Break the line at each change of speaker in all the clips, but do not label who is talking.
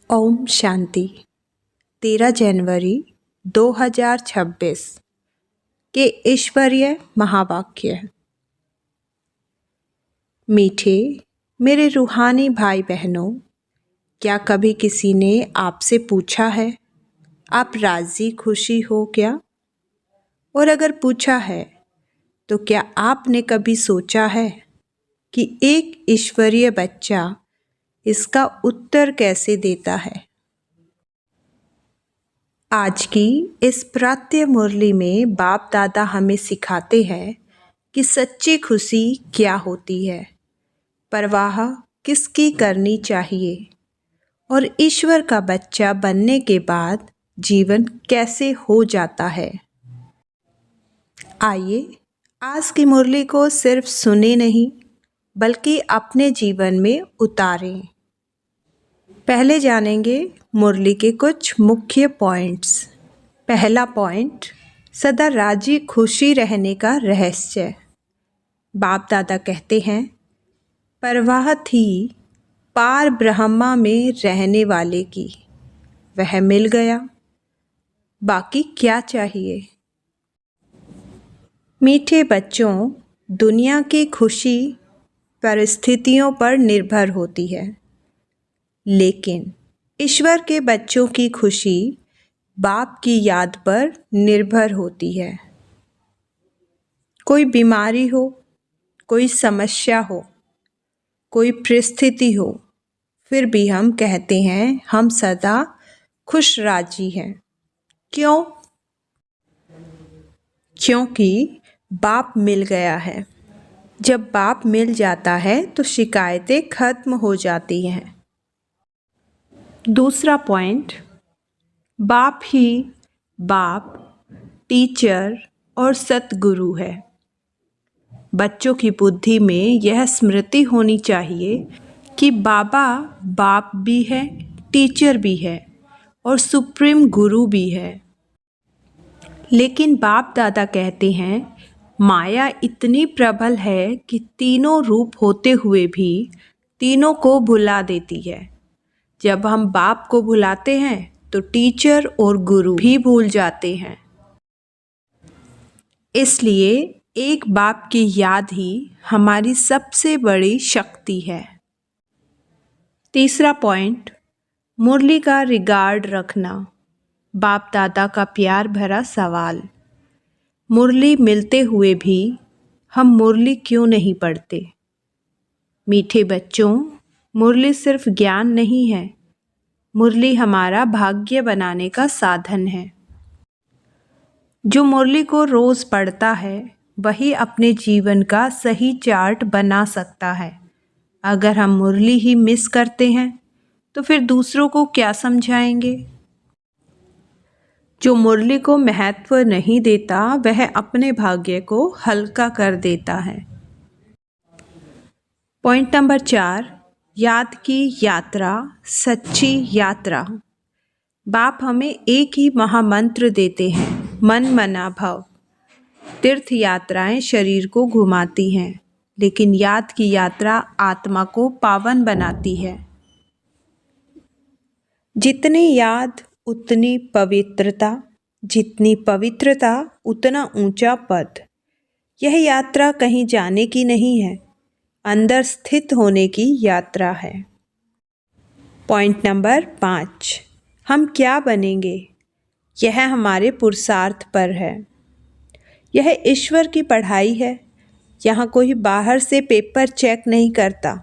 ओम शांति। 13 जनवरी 2026 के ईश्वरीय महावाक्य। मीठे मेरे रूहानी भाई बहनों, क्या कभी किसी ने आपसे पूछा है आप राज़ी खुशी हो क्या? और अगर पूछा है तो क्या आपने कभी सोचा है कि एक ईश्वरीय बच्चा इसका उत्तर कैसे देता है? आज की इस प्रातः मुरली में बाप दादा हमें सिखाते हैं कि सच्ची खुशी क्या होती है, परवाह किसकी करनी चाहिए और ईश्वर का बच्चा बनने के बाद जीवन कैसे हो जाता है। आइए आज की मुरली को सिर्फ सुने नहीं बल्कि अपने जीवन में उतारें। पहले जानेंगे मुरली के कुछ मुख्य पॉइंट्स। पहला पॉइंट, सदा राजी खुशी रहने का रहस्य। बाप दादा कहते हैं, परवाह थी पार ब्रह्मा में रहने वाले की, वह मिल गया, बाकी क्या चाहिए। मीठे बच्चों, दुनिया की खुशी परिस्थितियों पर निर्भर होती है, लेकिन ईश्वर के बच्चों की खुशी बाप की याद पर निर्भर होती है। कोई बीमारी हो, कोई समस्या हो, कोई परिस्थिति हो, फिर भी हम कहते हैं हम सदा खुश राजी हैं। क्यों? क्योंकि बाप मिल गया है। जब बाप मिल जाता है तो शिकायतें खत्म हो जाती हैं। दूसरा पॉइंट, बाप ही बाप, टीचर और सतगुरु है। बच्चों की बुद्धि में यह स्मृति होनी चाहिए कि बाबा बाप भी है, टीचर भी है और सुप्रीम गुरु भी है। लेकिन बाप दादा कहते हैं माया इतनी प्रबल है कि तीनों रूप होते हुए भी तीनों को भुला देती है। जब हम बाप को भुलाते हैं तो टीचर और गुरु भी भूल जाते हैं। इसलिए एक बाप की याद ही हमारी सबसे बड़ी शक्ति है। तीसरा पॉइंट, मुरली का रिगार्ड रखना। बाप दादा का प्यार भरा सवाल। मुरली मिलते हुए भी हम मुरली क्यों नहीं पढ़ते? मीठे बच्चों, मुरली सिर्फ ज्ञान नहीं है, मुरली हमारा भाग्य बनाने का साधन है। जो मुरली को रोज़ पढ़ता है वही अपने जीवन का सही चार्ट बना सकता है। अगर हम मुरली ही मिस करते हैं तो फिर दूसरों को क्या समझाएंगे? जो मुरली को महत्व नहीं देता वह अपने भाग्य को हल्का कर देता है। पॉइंट नंबर 4, याद की यात्रा, सच्ची यात्रा। बाप हमें एक ही महामंत्र देते हैं, मन मना भव। तीर्थ यात्राएं शरीर को घुमाती हैं, लेकिन याद की यात्रा आत्मा को पावन बनाती है। जितनी याद उतनी पवित्रता, जितनी पवित्रता उतना ऊंचा पद। यह यात्रा कहीं जाने की नहीं है, अंदर स्थित होने की यात्रा है। पॉइंट नंबर 5, हम क्या बनेंगे यह हमारे पुरुषार्थ पर है। यह ईश्वर की पढ़ाई है। यहाँ कोई बाहर से पेपर चेक नहीं करता,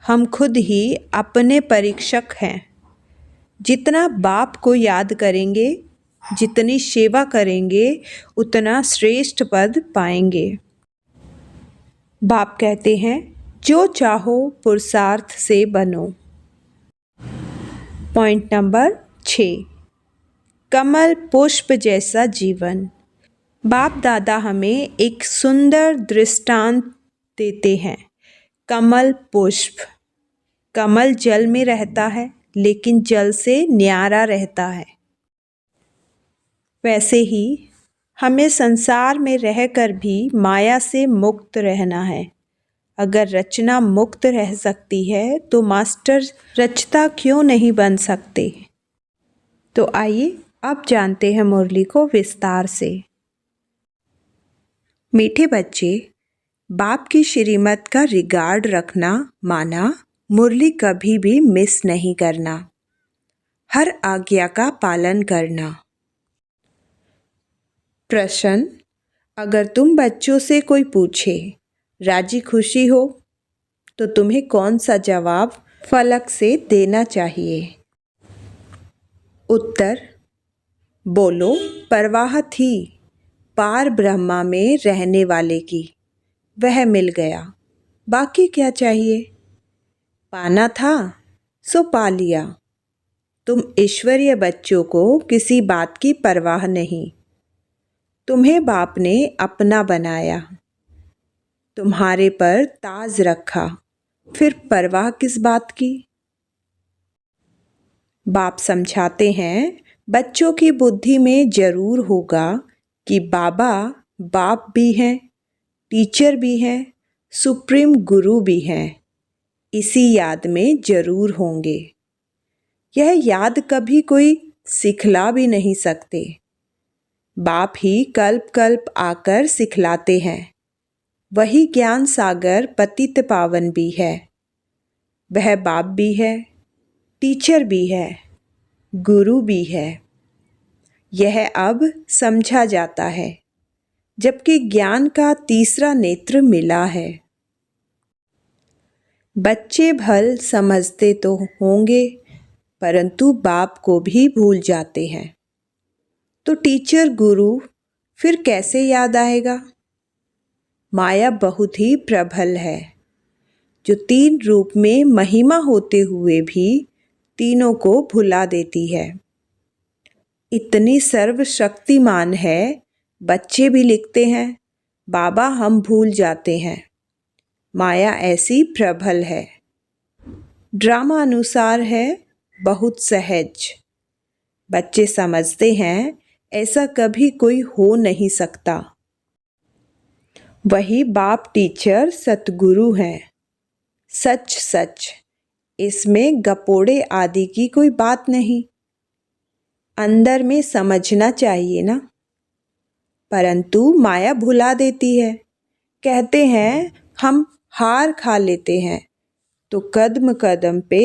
हम खुद ही अपने परीक्षक हैं। जितना बाप को याद करेंगे, जितनी सेवा करेंगे, उतना श्रेष्ठ पद पाएंगे। बाप कहते हैं जो चाहो पुरुषार्थ से बनो। पॉइंट नंबर 6, कमल पुष्प जैसा जीवन। बाप दादा हमें एक सुंदर दृष्टांत देते हैं। कमल पुष्प। कमल जल में रहता है लेकिन जल से न्यारा रहता है। वैसे ही हमें संसार में रहकर भी माया से मुक्त रहना है। अगर रचना मुक्त रह सकती है तो मास्टर रचता क्यों नहीं बन सकते। तो आइए अब जानते हैं मुरली को विस्तार से। मीठे बच्चे, बाप की श्रीमत का रिगार्ड रखना माना मुरली कभी भी मिस नहीं करना, हर आज्ञा का पालन करना। प्रश्न, अगर तुम बच्चों से कोई पूछे राजी खुशी हो तो तुम्हें कौन सा जवाब फलक से देना चाहिए। उत्तर, बोलो परवाह थी पार ब्रह्मा में रहने वाले की, वह मिल गया, बाकी क्या चाहिए। पाना था सो पा लिया। तुम ईश्वरीय बच्चों को किसी बात की परवाह नहीं। तुम्हें बाप ने अपना बनाया, तुम्हारे पर ताज रखा, फिर परवाह किस बात की। बाप समझाते हैं बच्चों की बुद्धि में जरूर होगा कि बाबा बाप भी हैं, टीचर भी हैं, सुप्रीम गुरु भी हैं, इसी याद में जरूर होंगे। यह याद कभी कोई सिखला भी नहीं सकते। बाप ही कल्प कल्प आकर सिखलाते हैं। वही ज्ञान सागर पतित पावन भी है। वह बाप भी है, टीचर भी है, गुरु भी है। यह अब समझा जाता है, जबकि ज्ञान का तीसरा नेत्र मिला है। बच्चे भल समझते तो होंगे, परंतु बाप को भी भूल जाते हैं। तो टीचर गुरु फिर कैसे याद आएगा। माया बहुत ही प्रबल है, जो तीन रूप में महिमा होते हुए भी तीनों को भुला देती है। इतनी सर्वशक्तिमान है, बच्चे भी लिखते हैं बाबा हम भूल जाते हैं। माया ऐसी प्रबल है। ड्रामा अनुसार है बहुत सहज। बच्चे समझते हैं ऐसा कभी कोई हो नहीं सकता। वही बाप टीचर सतगुरु हैं। सच सच, इसमें गपोड़े आदि की कोई बात नहीं। अंदर में समझना चाहिए ना। परंतु माया भुला देती है। कहते हैं हम हार खा लेते हैं तो कदम कदम पे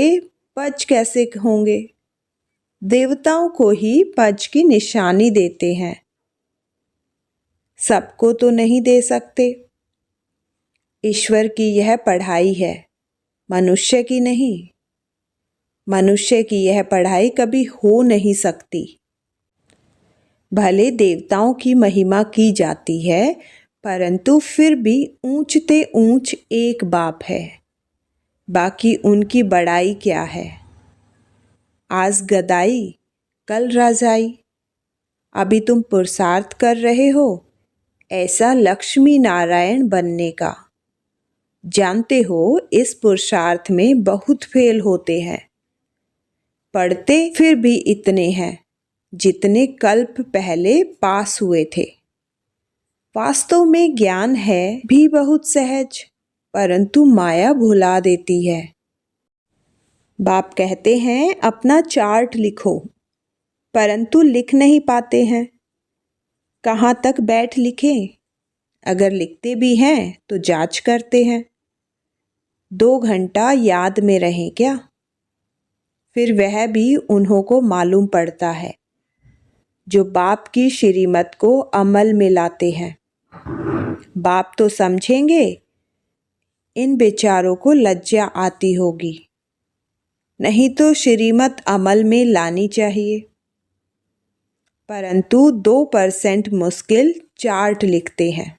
पज कैसे होंगे। देवताओं को ही पज की निशानी देते हैं, सबको तो नहीं दे सकते। ईश्वर की यह पढ़ाई है, मनुष्य की नहीं। मनुष्य की यह पढ़ाई कभी हो नहीं सकती। भले देवताओं की महिमा की जाती है, परंतु फिर भी ऊंचते ऊंच एक बाप है। बाकी उनकी बड़ाई क्या है। आज गदाई कल राजाई। अभी तुम पुरुषार्थ कर रहे हो ऐसा लक्ष्मी नारायण बनने का। जानते हो इस पुरुषार्थ में बहुत फेल होते हैं। पढ़ते फिर भी इतने हैं जितने कल्प पहले पास हुए थे। वास्तव में ज्ञान है भी बहुत सहज, परंतु माया भुला देती है। बाप कहते हैं अपना चार्ट लिखो, परंतु लिख नहीं पाते हैं। कहाँ तक बैठ लिखें। अगर लिखते भी हैं तो जांच करते हैं 2 घंटा याद में रहें क्या। फिर वह भी उन्हों को मालूम पड़ता है जो बाप की श्रीमत को अमल में लाते हैं। बाप तो समझेंगे, इन बेचारों को लज्जा आती होगी। नहीं तो श्रीमत अमल में लानी चाहिए। परंतु 2% मुश्किल चार्ट लिखते हैं।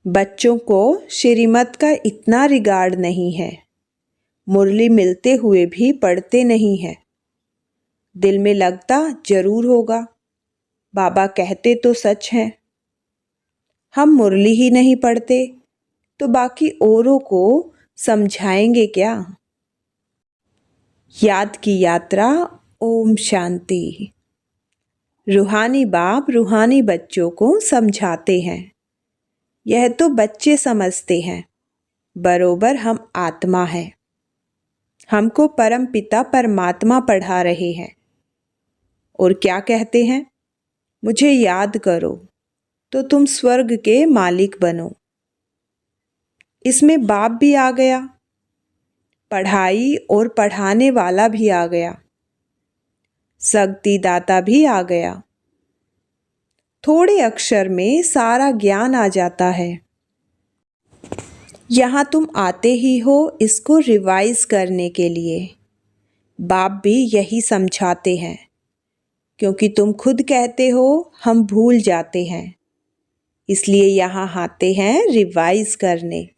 बच्चों को श्रीमत का इतना रिगार्ड नहीं है। मुरली मिलते हुए भी पढ़ते नहीं है। दिल में लगता जरूर होगा, बाबा कहते तो सच हैं। हम मुरली ही नहीं पढ़ते तो बाकी औरों को समझाएंगे क्या। याद की यात्रा। ओम शांति। रूहानी बाप रूहानी बच्चों को समझाते हैं यह तो बच्चे समझते हैं, बरोबर हम आत्मा हैं। हमको परम पिता परमात्मा पढ़ा रहे हैं और क्या कहते हैं, मुझे याद करो तो तुम स्वर्ग के मालिक बनो। इसमें बाप भी आ गया, पढ़ाई और पढ़ाने वाला भी आ गया, शक्ति दाता भी आ गया। थोड़े अक्षर में सारा ज्ञान आ जाता है। यहाँ तुम आते ही हो इसको रिवाइज करने के लिए। बाप भी यही समझाते हैं, क्योंकि तुम खुद कहते हो हम भूल जाते हैं, इसलिए यहाँ आते हैं रिवाइज करने।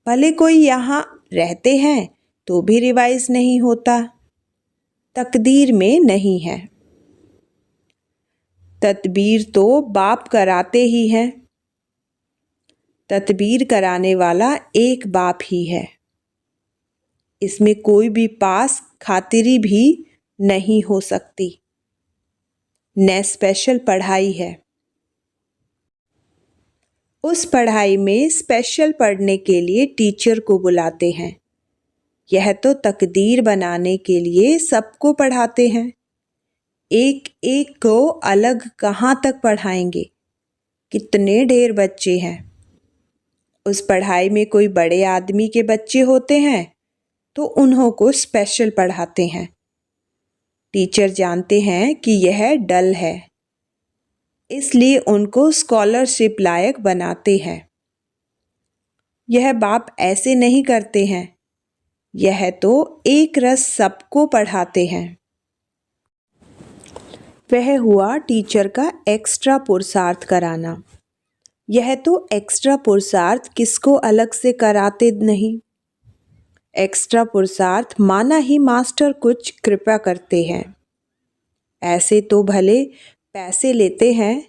भले कोई यहाँ रहते हैं तो भी रिवाइज नहीं होता, तकदीर में नहीं है। तदबीर तो बाप कराते ही हैं। तदबीर कराने वाला एक बाप ही है। इसमें कोई भी पास खातिरी भी नहीं हो सकती। न स्पेशल पढ़ाई है। उस पढ़ाई में स्पेशल पढ़ने के लिए टीचर को बुलाते हैं। यह तो तकदीर बनाने के लिए सबको पढ़ाते हैं। एक एक को अलग कहाँ तक पढ़ाएंगे, कितने ढेर बच्चे हैं। उस पढ़ाई में कोई बड़े आदमी के बच्चे होते हैं तो उन्हों को स्पेशल पढ़ाते हैं। टीचर जानते हैं कि यह डल है, इसलिए उनको स्कॉलरशिप लायक बनाते हैं। यह बाप ऐसे नहीं करते हैं, यह तो एक रस सबको पढ़ाते हैं। वह हुआ टीचर का एक्स्ट्रा पुरुषार्थ कराना। यह तो एक्स्ट्रा पुरुषार्थ किसको अलग से कराते नहीं। एक्स्ट्रा पुरुषार्थ माना ही मास्टर कुछ कृपा करते हैं। ऐसे तो भले पैसे लेते हैं,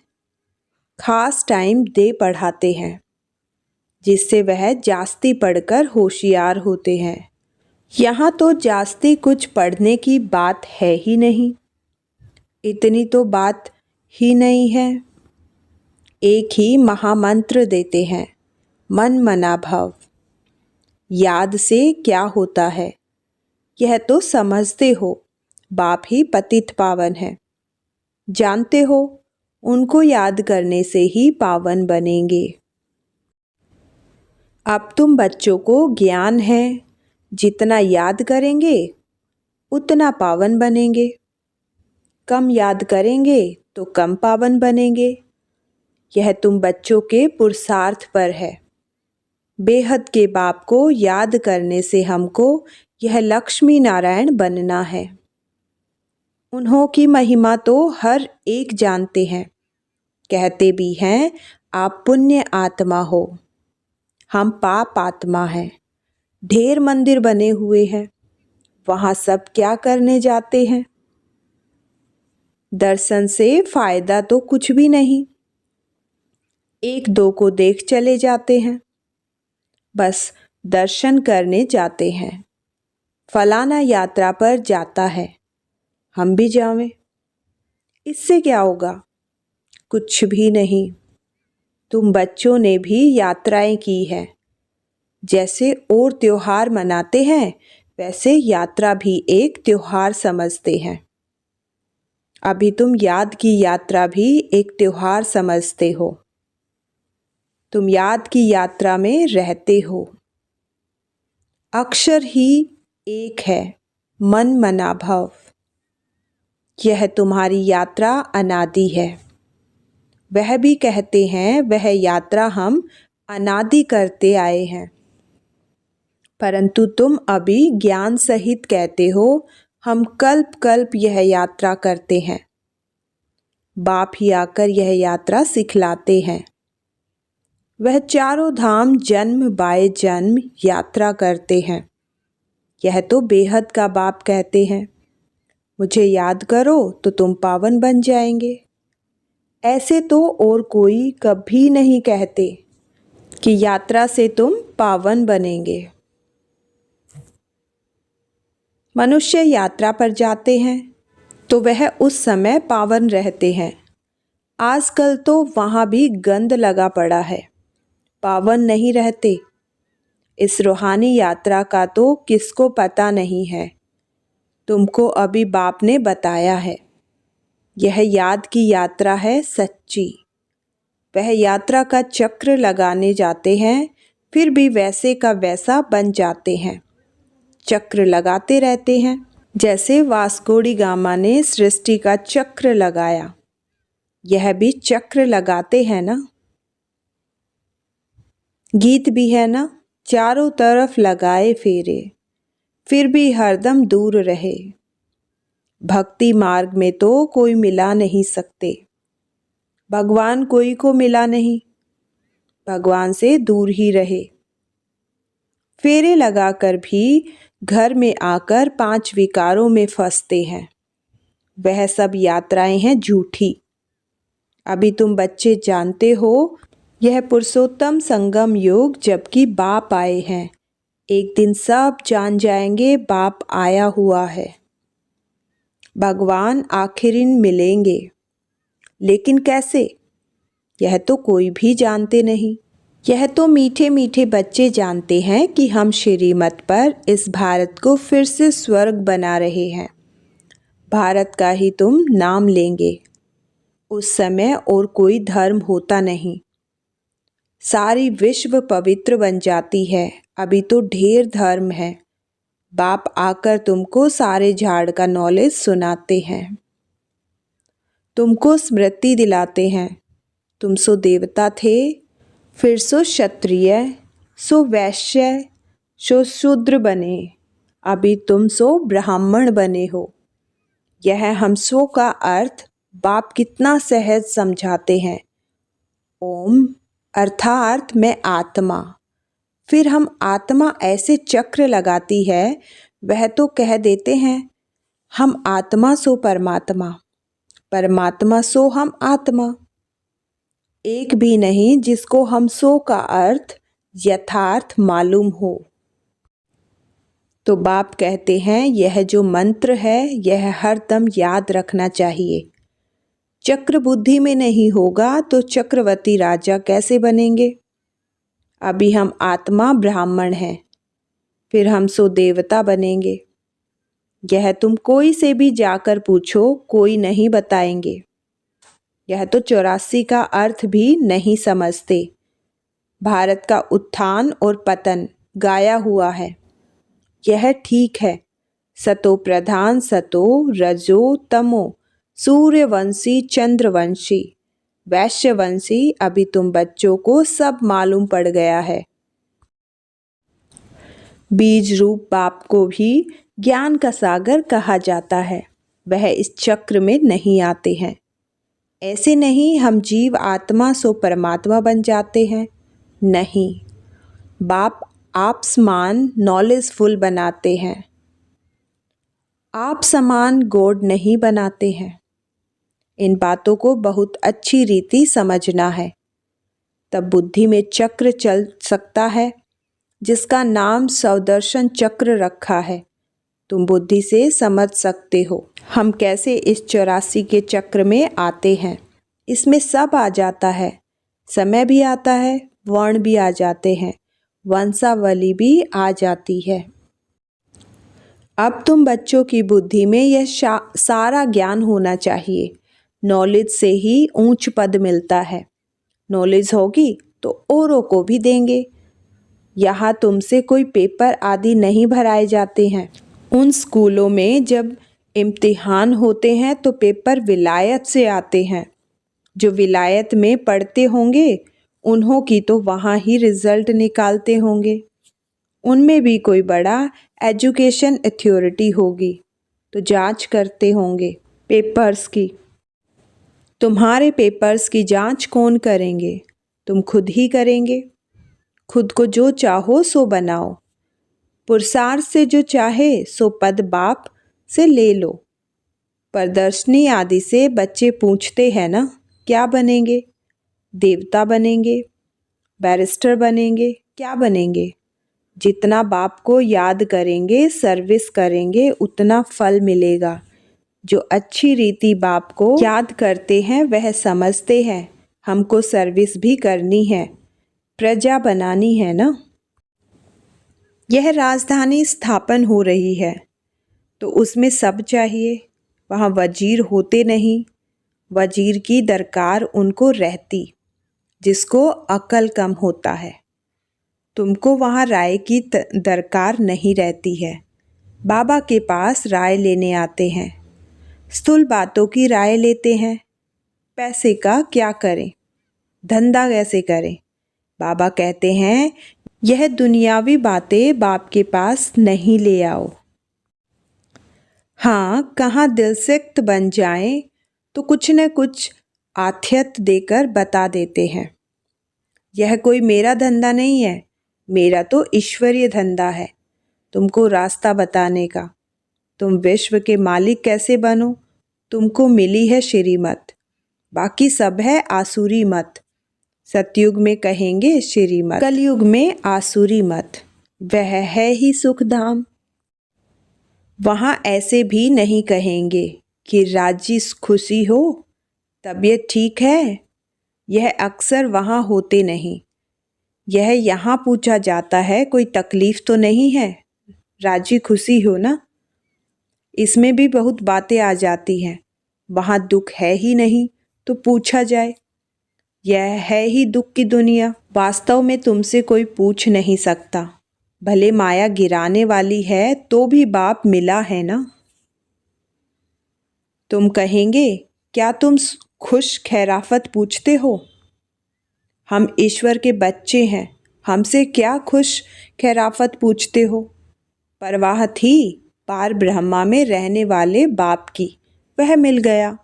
खास टाइम दे पढ़ाते हैं, जिससे वह जास्ती पढ़कर होशियार होते हैं। यहाँ तो जास्ती कुछ पढ़ने की बात है ही नहीं, इतनी तो बात ही नहीं है। एक ही महामंत्र देते हैं, मन मना भव। याद से क्या होता है, यह तो समझते हो। बाप ही पतित पावन है, जानते हो उनको याद करने से ही पावन बनेंगे। अब तुम बच्चों को ज्ञान है, जितना याद करेंगे उतना पावन बनेंगे। कम याद करेंगे तो कम पावन बनेंगे। यह तुम बच्चों के पुरुषार्थ पर है। बेहद के बाप को याद करने से हमको यह लक्ष्मी नारायण बनना है। उन्हों की महिमा तो हर एक जानते हैं, कहते भी हैं आप पुण्य आत्मा हो, हम पाप आत्मा हैं। ढेर मंदिर बने हुए हैं, वहाँ सब क्या करने जाते हैं। दर्शन से फायदा तो कुछ भी नहीं, एक दो को देख चले जाते हैं, बस दर्शन करने जाते हैं। फलाना यात्रा पर जाता है, हम भी जावें, इससे क्या होगा, कुछ भी नहीं। तुम बच्चों ने भी यात्राएं की है, जैसे और त्योहार मनाते हैं वैसे यात्रा भी एक त्योहार समझते हैं। अभी तुम याद की यात्रा भी एक त्योहार समझते हो। तुम याद की यात्रा में रहते हो। अक्षर ही एक है, मन मना भव। यह तुम्हारी यात्रा अनादि है। वह भी कहते हैं वह यात्रा हम अनादि करते आए हैं, परंतु तुम अभी ज्ञान सहित कहते हो हम कल्प कल्प यह यात्रा करते हैं। बाप ही आकर यह यात्रा सिखलाते हैं। वह चारों धाम जन्म बाय जन्म यात्रा करते हैं। यह तो बेहद का बाप कहते हैं, मुझे याद करो तो तुम पावन बन जाएंगे। ऐसे तो और कोई कभी नहीं कहते कि यात्रा से तुम पावन बनेंगे। मनुष्य यात्रा पर जाते हैं तो वह उस समय पावन रहते हैं। आजकल तो वहाँ भी गंद लगा पड़ा है, पावन नहीं रहते। इस रूहानी यात्रा का तो किसको पता नहीं है, तुमको अभी बाप ने बताया है। यह याद की यात्रा है सच्ची। वह यात्रा का चक्र लगाने जाते हैं, फिर भी वैसे का वैसा बन जाते हैं। चक्र लगाते रहते हैं, जैसे वास्को डी गामा ने सृष्टि का चक्र लगाया। यह भी चक्र लगाते हैं ना। गीत भी है ना, चारों तरफ लगाए फेरे, फिर भी हरदम दूर रहे। भक्ति मार्ग में तो कोई मिला नहीं सकते, भगवान कोई को मिला नहीं, भगवान से दूर ही रहे। फेरे लगाकर भी घर में आकर 5 विकारों में फंसते हैं। वह सब यात्राएं हैं झूठी। अभी तुम बच्चे जानते हो, यह पुरुषोत्तम संगम योग जबकि बाप आए हैं। एक दिन सब जान जाएंगे बाप आया हुआ है। भगवान आखिरिन मिलेंगे, लेकिन कैसे, यह तो कोई भी जानते नहीं। यह तो मीठे मीठे बच्चे जानते हैं कि हम श्रीमत पर इस भारत को फिर से स्वर्ग बना रहे हैं। भारत का ही तुम नाम लेंगे। उस समय और कोई धर्म होता नहीं, सारी विश्व पवित्र बन जाती है। अभी तो ढेर धर्म है। बाप आकर तुमको सारे झाड़ का नॉलेज सुनाते हैं, तुमको स्मृति दिलाते हैं। तुम सो देवता थे, फिर सो क्षत्रिय, सो वैश्य, सो शूद्र बने, अभी तुम सो ब्राह्मण बने हो। यह हम सो का अर्थ बाप कितना सहज समझाते हैं। ओम अर्थात मैं आत्मा। फिर हम आत्मा ऐसे चक्र लगाती है, वह तो कह देते हैं हम आत्मा सो परमात्मा, परमात्मा सो हम आत्मा। एक भी नहीं जिसको हम सो का अर्थ यथार्थ मालूम हो। तो बाप कहते हैं यह जो मंत्र है यह हरदम याद रखना चाहिए। चक्र बुद्धि में नहीं होगा तो चक्रवर्ती राजा कैसे बनेंगे। अभी हम आत्मा ब्राह्मण हैं, फिर हम सो देवता बनेंगे। यह तुम कोई से भी जाकर पूछो, कोई नहीं बताएंगे। यह तो 84 का अर्थ भी नहीं समझते। भारत का उत्थान और पतन गाया हुआ है, यह ठीक है। सतो प्रधान सतो रजो तमो, सूर्यवंशी चंद्रवंशी वैश्यवंशी। अभी तुम बच्चों को सब मालूम पड़ गया है। बीज रूप बाप को भी ज्ञान का सागर कहा जाता है। वह इस चक्र में नहीं आते हैं। ऐसे नहीं हम जीव आत्मा सो परमात्मा बन जाते हैं, नहीं। बाप आप समान नॉलेजफुल बनाते हैं, आप समान गॉड नहीं बनाते हैं। इन बातों को बहुत अच्छी रीति समझना है, तब बुद्धि में चक्र चल सकता है, जिसका नाम सौदर्शन चक्र रखा है। तुम बुद्धि से समझ सकते हो हम कैसे इस 84 के चक्र में आते हैं। इसमें सब आ जाता है, समय भी आता है, वर्ण भी आ जाते हैं, वंशावली भी आ जाती है। अब तुम बच्चों की बुद्धि में यह सारा ज्ञान होना चाहिए। नॉलेज से ही ऊंच पद मिलता है। नॉलेज होगी तो औरों को भी देंगे। यहाँ तुमसे कोई पेपर आदि नहीं भराए जाते हैं। उन स्कूलों में जब इम्तिहान होते हैं तो पेपर विलायत से आते हैं। जो विलायत में पढ़ते होंगे उन्हों की तो वहाँ ही रिजल्ट निकालते होंगे। उनमें भी कोई बड़ा एजुकेशन अथॉरिटी होगी तो जांच करते होंगे पेपर्स की। तुम्हारे पेपर्स की जांच कौन करेंगे? तुम खुद ही करेंगे। खुद को जो चाहो सो बनाओ। पुरुषार्थ से जो चाहे सो पद बाप से ले लो। प्रदर्शनी आदि से बच्चे पूछते हैं ना, क्या बनेंगे? देवता बनेंगे, बैरिस्टर बनेंगे, क्या बनेंगे? जितना बाप को याद करेंगे, सर्विस करेंगे, उतना फल मिलेगा। जो अच्छी रीति बाप को याद करते हैं वह समझते हैं हमको सर्विस भी करनी है, प्रजा बनानी है ना। यह राजधानी स्थापन हो रही है तो उसमें सब चाहिए। वहाँ वजीर होते नहीं, वजीर की दरकार उनको रहती जिसको अकल कम होता है। तुमको वहाँ राय की दरकार नहीं रहती है। बाबा के पास राय लेने आते हैं, स्थूल बातों की राय लेते हैं। पैसे का क्या करें, धंधा कैसे करें। बाबा कहते हैं यह दुनियावी बातें बाप के पास नहीं ले आओ। हाँ, कहाँ दिलसिक्त बन जाएं तो कुछ न कुछ आथियत देकर बता देते हैं। यह कोई मेरा धंधा नहीं है, मेरा तो ईश्वरीय धंधा है तुमको रास्ता बताने का। तुम विश्व के मालिक कैसे बनो, तुमको मिली है श्रीमत, बाकी सब है आसुरी मत। सतयुग में कहेंगे श्रीमत, कलयुग में आसुरी मत। वह है ही सुख धाम। वहाँ ऐसे भी नहीं कहेंगे कि राजी खुशी हो, तबीयत ठीक है। यह अक्सर वहाँ होते नहीं। यह यहाँ पूछा जाता है कोई तकलीफ तो नहीं है, राजी खुशी हो ना। इसमें भी बहुत बातें आ जाती हैं। वहाँ दुख है ही नहीं तो पूछा जाए। यह है ही दुख की दुनिया। वास्तव में तुमसे कोई पूछ नहीं सकता। भले माया गिराने वाली है तो भी बाप मिला है ना। तुम कहेंगे क्या तुम खुश खैराफत पूछते हो। हम ईश्वर के बच्चे हैं, हमसे क्या खुश खैराफत पूछते हो। परवाह थी पार ब्रह्मा में रहने वाले बाप की, वह मिल गया,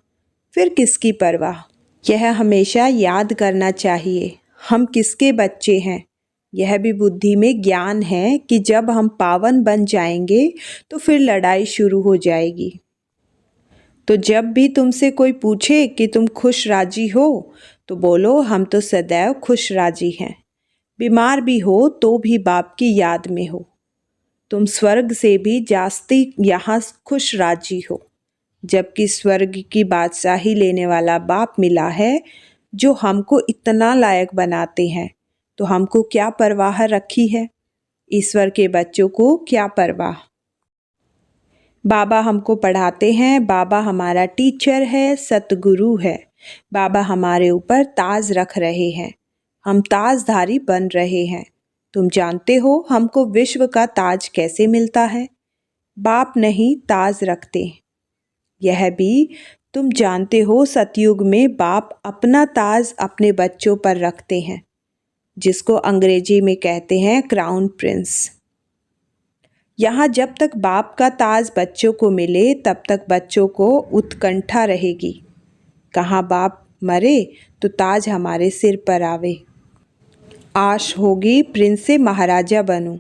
फिर किसकी परवाह। यह हमेशा याद करना चाहिए हम किसके बच्चे हैं। यह भी बुद्धि में ज्ञान है कि जब हम पावन बन जाएंगे तो फिर लड़ाई शुरू हो जाएगी। तो जब भी तुमसे कोई पूछे कि तुम खुश राजी हो तो बोलो हम तो सदैव खुश राजी हैं। बीमार भी हो तो भी बाप की याद में हो। तुम स्वर्ग से भी जास्ती यहाँ खुश राजी हो, जबकि स्वर्ग की बादशाही लेने वाला बाप मिला है जो हमको इतना लायक बनाते हैं। तो हमको क्या परवाह रखी है, ईश्वर के बच्चों को क्या परवाह। बाबा हमको पढ़ाते हैं, बाबा हमारा टीचर है, सतगुरु है। बाबा हमारे ऊपर ताज रख रहे हैं, हम ताजधारी बन रहे हैं। तुम जानते हो हमको विश्व का ताज कैसे मिलता है। बाप नहीं ताज रखते। यह भी तुम जानते हो सतयुग में बाप अपना ताज अपने बच्चों पर रखते हैं, जिसको अंग्रेजी में कहते हैं क्राउन प्रिंस। यहाँ जब तक बाप का ताज बच्चों को मिले तब तक बच्चों को उत्कंठा रहेगी। कहाँ बाप मरे तो ताज हमारे सिर पर आवे। आश होगी प्रिंस से महाराजा बनूं।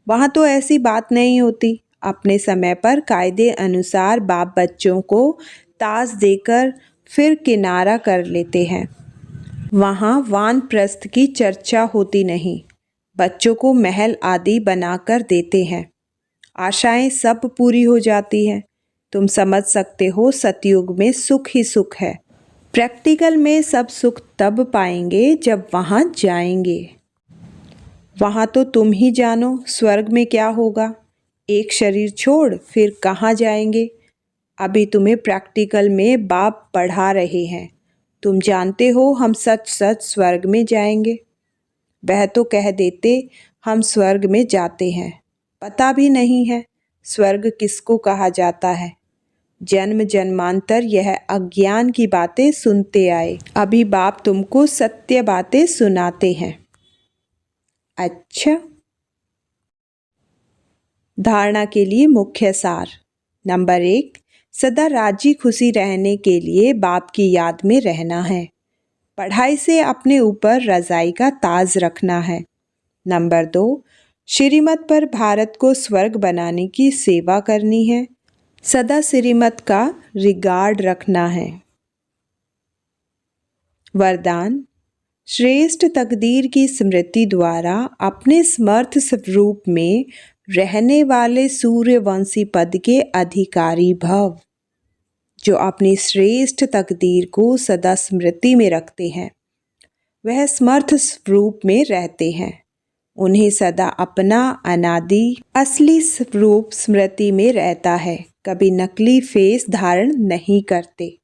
वहाँ तो ऐसी बात नहीं होती। अपने समय पर कायदे अनुसार बाप बच्चों को ताज देकर फिर किनारा कर लेते हैं। वहाँ वानप्रस्थ की चर्चा होती नहीं, बच्चों को महल आदि बनाकर देते हैं। आशाएं सब पूरी हो जाती हैं। तुम समझ सकते हो सतयुग में सुख ही सुख है। प्रैक्टिकल में सब सुख तब पाएंगे जब वहाँ जाएंगे। वहाँ तो तुम ही जानो स्वर्ग में क्या होगा। एक शरीर छोड़ फिर कहाँ जाएंगे। अभी तुम्हें प्रैक्टिकल में बाप पढ़ा रहे हैं। तुम जानते हो हम सच सच स्वर्ग में जाएंगे। वह तो कह देते हम स्वर्ग में जाते हैं, पता भी नहीं है स्वर्ग किसको कहा जाता है। जन्म जन्मांतर यह अज्ञान की बातें सुनते आए, अभी बाप तुमको सत्य बातें सुनाते हैं। अच्छा, धारणा के लिए मुख्य सार। नंबर 1, सदा राजी खुशी रहने के लिए बाप की याद में रहना है। पढ़ाई से अपने ऊपर रजाई का ताज रखना है। नंबर 2, श्रीमत पर भारत को स्वर्ग बनाने की सेवा करनी है। सदा श्रीमत का रिगार्ड रखना है। वरदान, श्रेष्ठ तकदीर की स्मृति द्वारा अपने समर्थ स्वरूप में रहने वाले सूर्यवंशी पद के अधिकारी भव। जो अपनी श्रेष्ठ तकदीर को सदा स्मृति में रखते हैं वह समर्थ स्वरूप में रहते हैं। उन्हें सदा अपना अनादि असली स्वरूप स्मृति में रहता है, कभी नकली फेस धारण नहीं करते।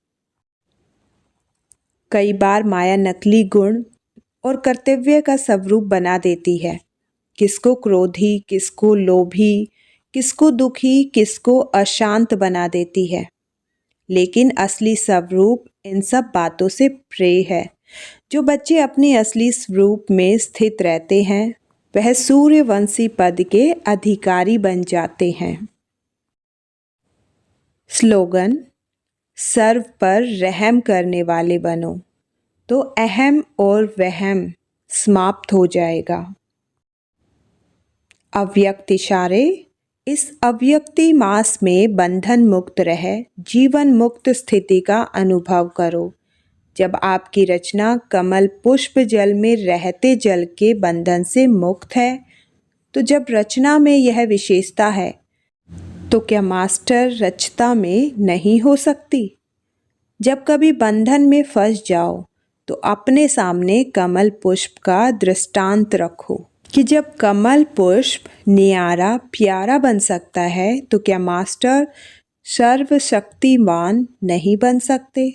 कई बार माया नकली गुण और कर्तव्य का स्वरूप बना देती है, किसको क्रोधी, किसको लोभी, किसको दुखी, किसको अशांत बना देती है। लेकिन असली स्वरूप इन सब बातों से परे है। जो बच्चे अपने असली स्वरूप में स्थित रहते हैं वह सूर्यवंशी पद के अधिकारी बन जाते हैं। स्लोगन: सर्व पर रहम करने वाले बनो तो अहम और वहम समाप्त हो जाएगा। अव्यक्त इशारे: इस अव्यक्ति मास में बंधन मुक्त रह जीवन मुक्त स्थिति का अनुभव करो। जब आपकी रचना कमल पुष्प जल में रहते जल के बंधन से मुक्त है, तो जब रचना में यह विशेषता है तो क्या मास्टर रचता में नहीं हो सकती? जब कभी बंधन में फंस जाओ तो अपने सामने कमल पुष्प का दृष्टांत रखो कि जब कमल पुष्प न्यारा प्यारा बन सकता है तो क्या मास्टर सर्वशक्तिमान नहीं बन सकते?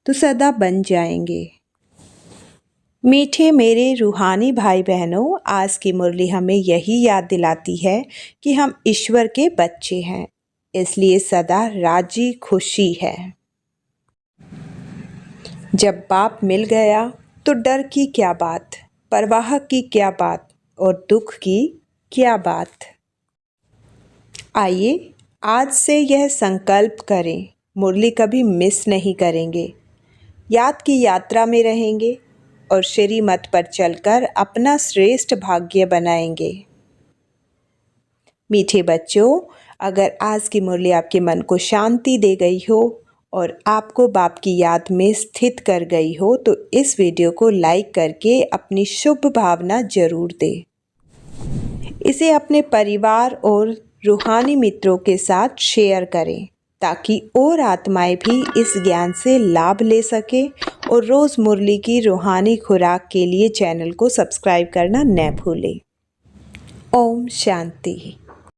तो सदा बन जाएंगे। मीठे मेरे रूहानी भाई बहनों, आज की मुरली हमें यही याद दिलाती है कि हम ईश्वर के बच्चे हैं, इसलिए सदा राजी खुशी है। जब बाप मिल गया तो डर की क्या बात, परवाह की क्या बात और दुख की क्या बात। आइए आज से यह संकल्प करें, मुरली कभी मिस नहीं करेंगे, याद की यात्रा में रहेंगे और श्रीमत पर चलकर अपना श्रेष्ठ भाग्य बनाएंगे। मीठे बच्चों, अगर आज की मुरली आपके मन को शांति दे गई हो और आपको बाप की याद में स्थित कर गई हो तो इस वीडियो को लाइक करके अपनी शुभ भावना जरूर दें। इसे अपने परिवार और रूहानी मित्रों के साथ शेयर करें ताकि और आत्माएं भी इस ज्ञान से लाभ ले सके और रोज़ मुरली की रूहानी खुराक के लिए चैनल को सब्सक्राइब करना न भूलें। ओम शांति।